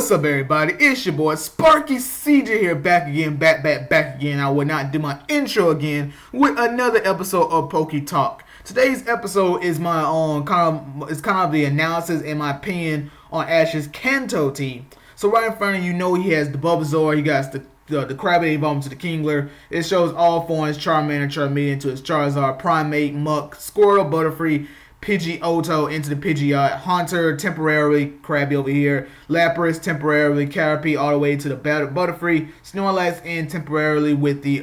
What's up, everybody? It's your boy Sparky CJ here, back again, back again. I will not do my intro again with another episode of Poke Talk. Today's episode is my kind of the analysis and my opinion on Ash's Kanto team. So right in front of you know he has the Bulbasaur, he got the Krabby evolving to the Kingler. It shows all forms, Charmander, Charmeleon to his Charizard, Primeape, Muck, Squirtle, Butterfree, Pidgeotto into the Pidgeot, Haunter temporarily, Krabby over here, Lapras temporarily, Caterpie all the way to the Butterfree, Snorlax in temporarily with the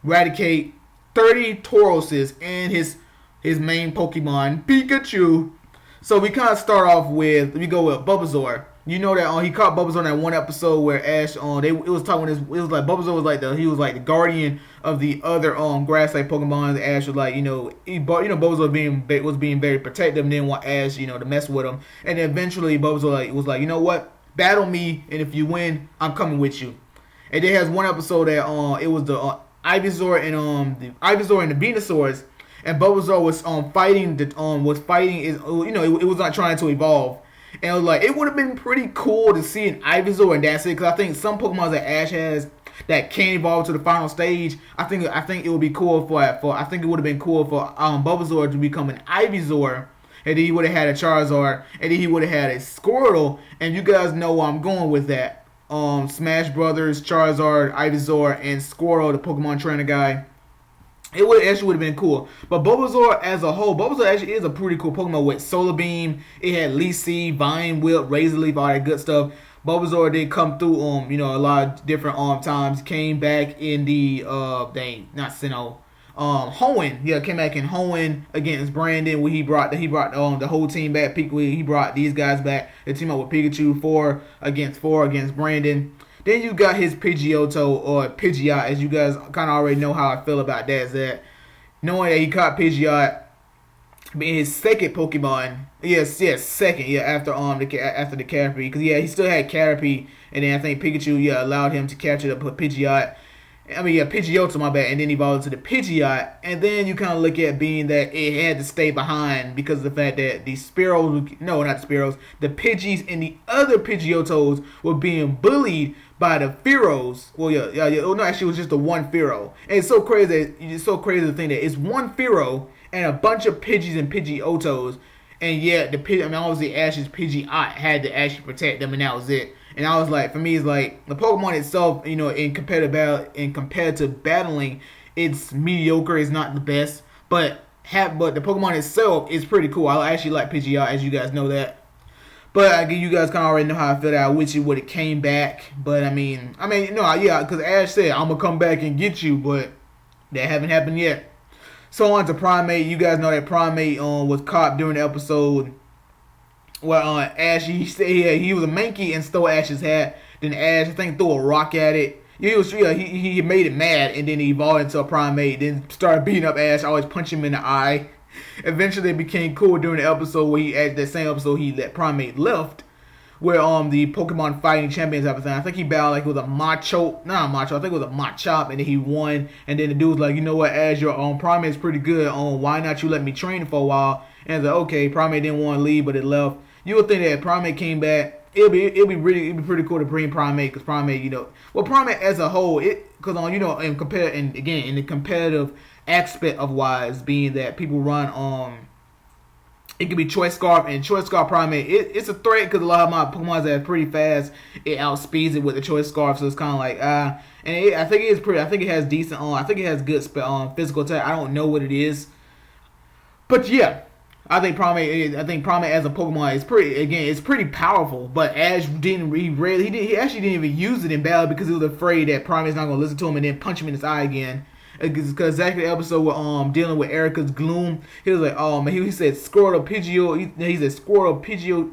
Raticate, 30 Tauroses and his main Pokemon, Pikachu. So we kind of start off with, we go with Bulbasaur. You know that he caught Bulbasaur in that one episode where Ash it was like Bulbasaur was like the guardian of the other grass type Pokemon. Ash was like Bulbasaur was being very protective and didn't want Ash to mess with him. And then eventually Bulbasaur was like, you know what, battle me, and if you win, I'm coming with you. And it has one episode that it was the Ivysaur and the Venusaurs, and Bulbasaur was fighting it was not trying to evolve. And it was like, it would have been pretty cool to see an Ivysaur and that's it. Because I think some Pokemon that Ash has that can evolve to the final stage, I think it would be cool I think it would have been cool for Bulbasaur to become an Ivysaur. And then he would have had a Charizard. And then he would have had a Squirtle. And you guys know where I'm going with that. Smash Brothers, Charizard, Ivysaur, and Squirtle, the Pokemon trainer guy. It actually would have been cool. But Bulbasaur as a whole, Bulbasaur actually is a pretty cool Pokemon with Solar Beam. It had Leaf Seed, Vine Whip, Razor Leaf, all that good stuff. Bulbasaur did come through a lot of different times. Came back in the Hoenn. Yeah, came back in Hoenn against Brandon where he brought the whole team back. He brought these guys back. They team up with Pikachu 4 against Brandon. Then you got his Pidgeotto or Pidgeot, as you guys kind of already know how I feel about that. Is that knowing that he caught Pidgeot being his second Pokemon, second, after the Caterpie, because he still had Caterpie, and then I think Pikachu allowed him to capture the Pidgeotto, my bad, and then evolved to the Pidgeot, and then you kind of look at being that it had to stay behind because of the fact that the Pidgeys and the other Pidgeottos were being bullied by the Fearows. Actually, it was just the one Fearow. And it's so crazy to think that it's one Fearow and a bunch of Pidgeys and Pidgeottos, and yet obviously Ash's Pidgeot had to actually protect them, and that was it. And I was like, for me, it's like the Pokemon itself, in competitive battling, it's mediocre. It's not the best, but the Pokemon itself is pretty cool. I actually like Pidgeot, as you guys know that. But you guys kind of already know how I feel that I wish it would have came back. But because Ash said I'm gonna come back and get you, but that haven't happened yet. So on to Primeape. You guys know that Primeape was caught during the episode. Well, Ash, he said he was a Mankey and stole Ash's hat. Then Ash, I think, threw a rock at it. He made it mad, and then he evolved into a Primeape. Then started beating up Ash. Always punch him in the eye. Eventually, it became cool during the episode where he let Primeape left, where the Pokemon fighting champions everything. I think he battled like it was a Machop, not a Machop. I think it was a Machop, and then he won. And then the dude was like, you know what, Ash, your Primeape's pretty good. Why not you let me train for a while? And it's like, okay, Primeape didn't want to leave, but it left. You would think that if Primeape came back, it'd be pretty cool to bring Primeape, because Primeape, Primeape as a whole, in the competitive aspect of wise, being that people run it could be Choice Scarf, and Choice Scarf Primeape, it's a threat because a lot of my Pokemon that are pretty fast, it outspeeds it with the Choice Scarf, so it's kind of like I think it is pretty. I think it has decent I think it has good physical attack. I don't know what it is, but yeah. I think Primeape as a Pokemon is it's pretty powerful. But Ash he actually didn't even use it in battle because he was afraid that Primeape's not gonna listen to him and then punch him in his eye again. Because exactly the episode with dealing with Erica's gloom, he was like, oh man, he said Squirtle, Pidgeot, he said Squirtle, Pidgeot,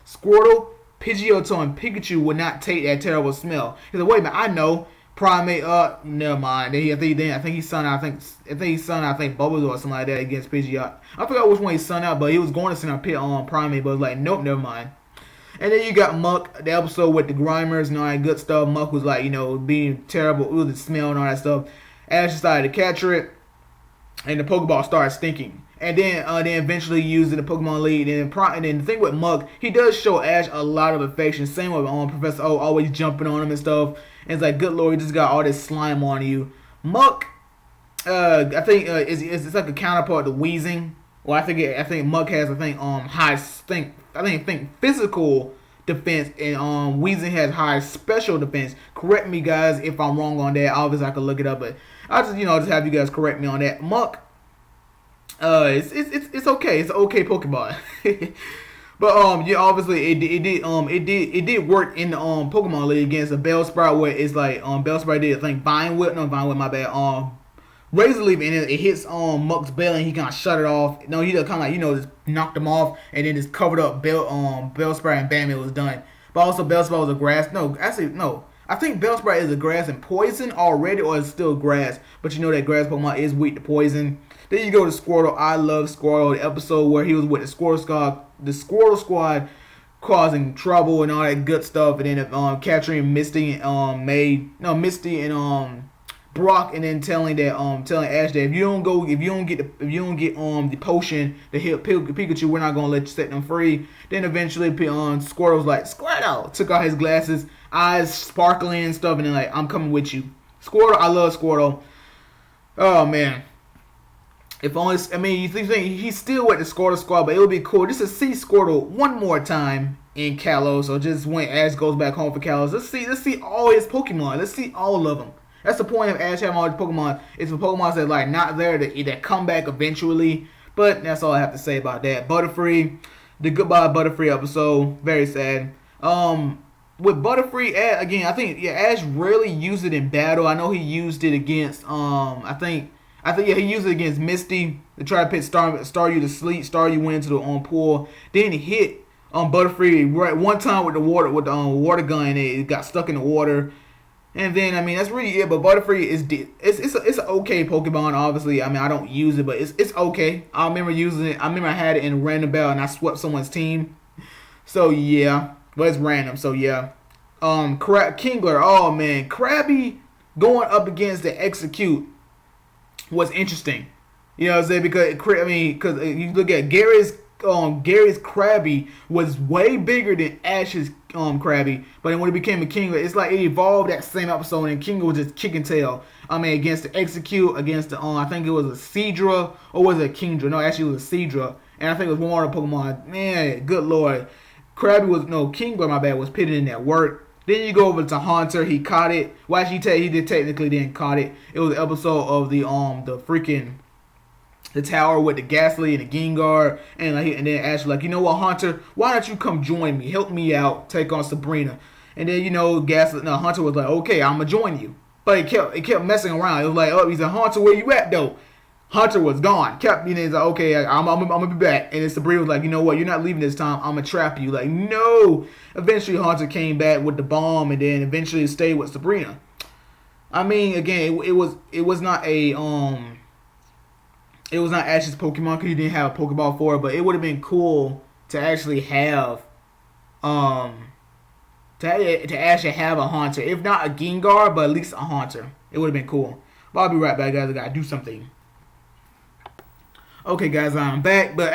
Squirtle, Pidgeotto, and Pikachu would not take that terrible smell. He's like, wait a minute, I know. Primeape, never mind. I think he sent out Bulbasaur or something like that against Pidgeot. I forgot which one he sent out, but he was going to send out Primeape, but it was like, nope, never mind. And then you got Muck, the episode with the Grimers and all that good stuff. Muck was like, being terrible, with the smell and all that stuff. Ash decided to capture it, and the Pokeball started stinking. And then eventually used in the Pokemon League. And then the thing with Muck, he does show Ash a lot of affection. Same with Professor O, always jumping on him and stuff. And it's like, good lord, you just got all this slime on you. Muck, I think it's like a counterpart to Weezing. Well, I think Muck has physical defense, and Weezing has high special defense. Correct me, guys, if I'm wrong on that. Obviously, I could look it up, but I just have you guys correct me on that. Muck. It's okay. It's an okay Pokemon. But yeah, obviously it did work in the Pokemon League against a Bellsprout, where it's like Bellsprout did, I think, Vine Whip, my bad. Razor Leaf, and it hits Muck's belly, and he kind of shut it off. No, he just kind of like just knocked him off, and then just covered up Bellsprout, and bam, it was done. But also Bellsprout was a grass. No, actually no. I think Bellsprout is a grass and poison already, or it's still grass. But that grass Pokemon is weak to poison. Then you go to Squirtle. I love Squirtle. The episode where he was with the Squirtle Squad, causing trouble and all that good stuff, and then capturing Misty and Misty and Brock, and then telling Ash that if you don't get the potion to help Pikachu, we're not gonna let you set them free. Then eventually Squirtle's like, Squirtle, took out his glasses, eyes sparkling and stuff, and then like, I'm coming with you. Squirtle, I love Squirtle. Oh man. If only, you think he's still with the Squirtle Squad, but it would be cool just to see Squirtle one more time in Kalos, or just when Ash goes back home for Kalos. Let's see all his Pokemon. Let's see all of them. That's the point of Ash having all his Pokemon. It's for Pokemon that like not there that come back eventually. But that's all I have to say about that. Butterfree, the goodbye Butterfree episode, very sad. With Butterfree, again, I think Ash rarely used it in battle. I know he used it against I think he used it against Misty to try to put Staryu to sleep. Staryu went into the pool. Then he hit Butterfree right one time with the water gun, and it got stuck in the water. And then that's really it. But Butterfree it's an okay Pokemon. Obviously, I don't use it, but it's okay. I remember using it. I remember I had it in Random Battle, and I swept someone's team. So yeah, but it's random. So yeah, Kingler. Oh man, Krabby going up against the Execute was interesting. You know what I'm saying? Because you look at Gary's Krabby was way bigger than Ash's Krabby, but then when it became a Kingler, it's like it evolved that same episode, and Kingler was just kicking tail. Against the Execute, against the I think it was a Seadra, or was it a Kingdra? No, actually it was a Seadra, and I think it was one other Pokemon. Man, good lord, Kingler, my bad, was pitted in that work. Then you go over to Haunter. He caught it. Well, actually, he technically didn't caught it. It was an episode of the tower with the Ghastly and the Gengar, and then Ash was like, you know what, Haunter, why don't you come join me? Help me out. Take on Sabrina. And then Haunter was like, okay, I'm gonna join you. But it kept messing around. It was like, he said, Haunter, where you at though? Haunter was gone. He's like, okay, I'm gonna be back. And then Sabrina was like, you know what, you're not leaving this time. I'm gonna trap you. Like, no. Eventually, Haunter came back with the bomb, and then eventually stayed with Sabrina. Again, it was not Ash's Pokemon because he didn't have a Pokeball for it, but it would have been cool to actually have to actually have a Haunter. If not a Gengar, but at least a Haunter. It would have been cool. But I'll be right back, guys. I gotta do something. Okay, guys, I'm back, but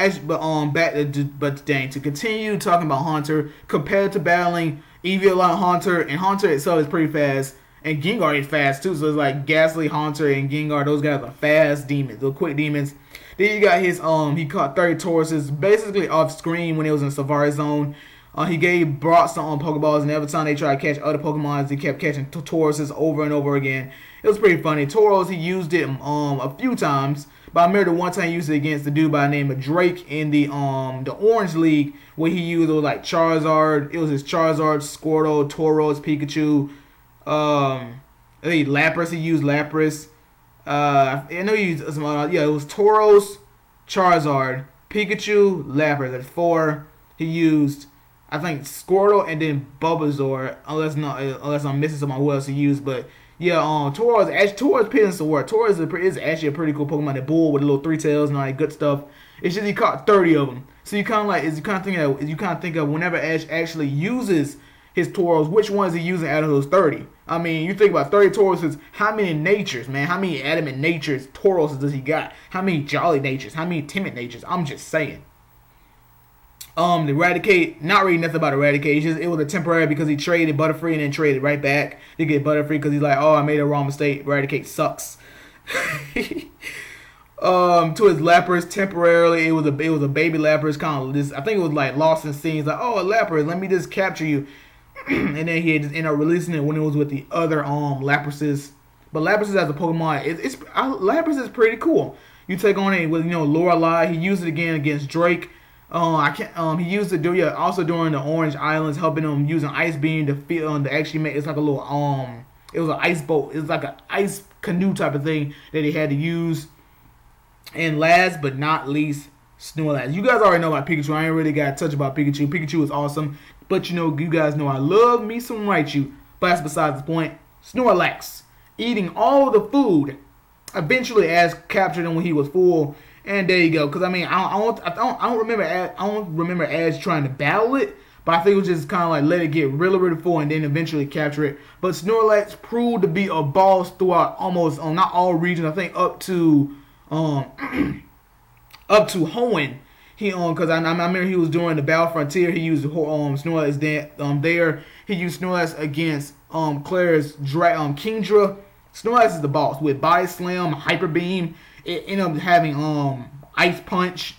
dang, to continue talking about Haunter, compared to battling Eviolite Haunter, and Haunter itself is pretty fast, and Gengar is fast too, so it's like Ghastly, Haunter, and Gengar, those guys are fast demons, those quick demons. Then you got his, he caught 30 Tauruses, basically off screen when it was in Safari Zone. He gave Brock some Pokeballs, and every time they tried to catch other Pokemon, he kept catching Tauruses over and over again. It was pretty funny. Tauros, he used it a few times, but I remember the one time he used it against the dude by the name of Drake in the Orange League, where he used it like Charizard. It was his Charizard, Squirtle, Tauros, Pikachu, Lapras. He used Lapras. I know he used some it was Tauros, Charizard, Pikachu, Lapras. That's 4. He used, I think, Squirtle and then Bulbasaur, unless I'm missing someone who else he used, but yeah, Tauros Pittance to work. Tauros is actually a pretty cool Pokemon. The bull with the little 3 tails and all that good stuff. It's just he caught 30 of them. So you kind of think of whenever Ash actually uses his Tauros, which one is he using out of those 30? I mean, you think about 30 Tauruses, how many natures, man? How many adamant natures, Tauruses does he got? How many jolly natures? How many timid natures? I'm just saying. Eradicate, not really nothing about Eradicate. It was a temporary because he traded Butterfree and then traded right back to get Butterfree because he's like, oh, I made a wrong mistake. Eradicate sucks. To his Lapras temporarily, it was a baby Lapras kind of this. I think it was like lost in scenes. Like, oh, a Lapras, let me just capture you. And then he had just ended up releasing it when it was with the other Laprases. But Lapras as a Pokemon, Lapras is pretty cool. You take on it with Lorelei. He used it again against Drake. I can't. He used it also during the Orange Islands, helping him using Ice Beam to actually make it's like a little It was an ice boat. It was like an ice canoe type of thing that he had to use. And last but not least, Snorlax. You guys already know about Pikachu. I ain't really got to touch about Pikachu. Pikachu is awesome. But you guys know I love me some Raichu. But that's besides the point. Snorlax. Eating all the food. Eventually Ash captured him when he was full. And there you go. Because I mean, I don't remember Ash trying to battle it. But I think it was just kind of like let it get really, really full and then eventually capture it. But Snorlax proved to be a boss throughout almost not all regions. I think up to Hoenn. He because I remember he was during the Battle Frontier. He used Snorlax there. He used Snorlax against Claire's Kingdra. Snorlax is the boss with Body Slam, Hyper Beam. It ended up having Ice Punch,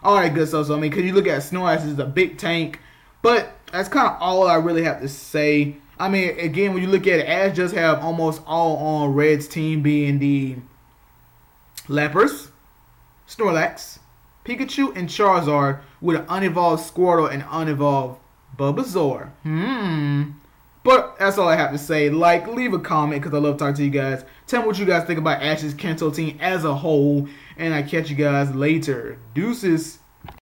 all that good stuff. So I mean, because you look at Snorlax is a big tank, but that's kind of all I really have to say. I mean, again, when you look at it, Ash does have almost all on Red's team being the Lapras, Snorlax, Pikachu, and Charizard with an unevolved Squirtle and unevolved Bulbasaur. But that's all I have to say. Leave a comment because I love talking to you guys. Tell me what you guys think about Ash's Kanto team as a whole. And I catch you guys later. Deuces.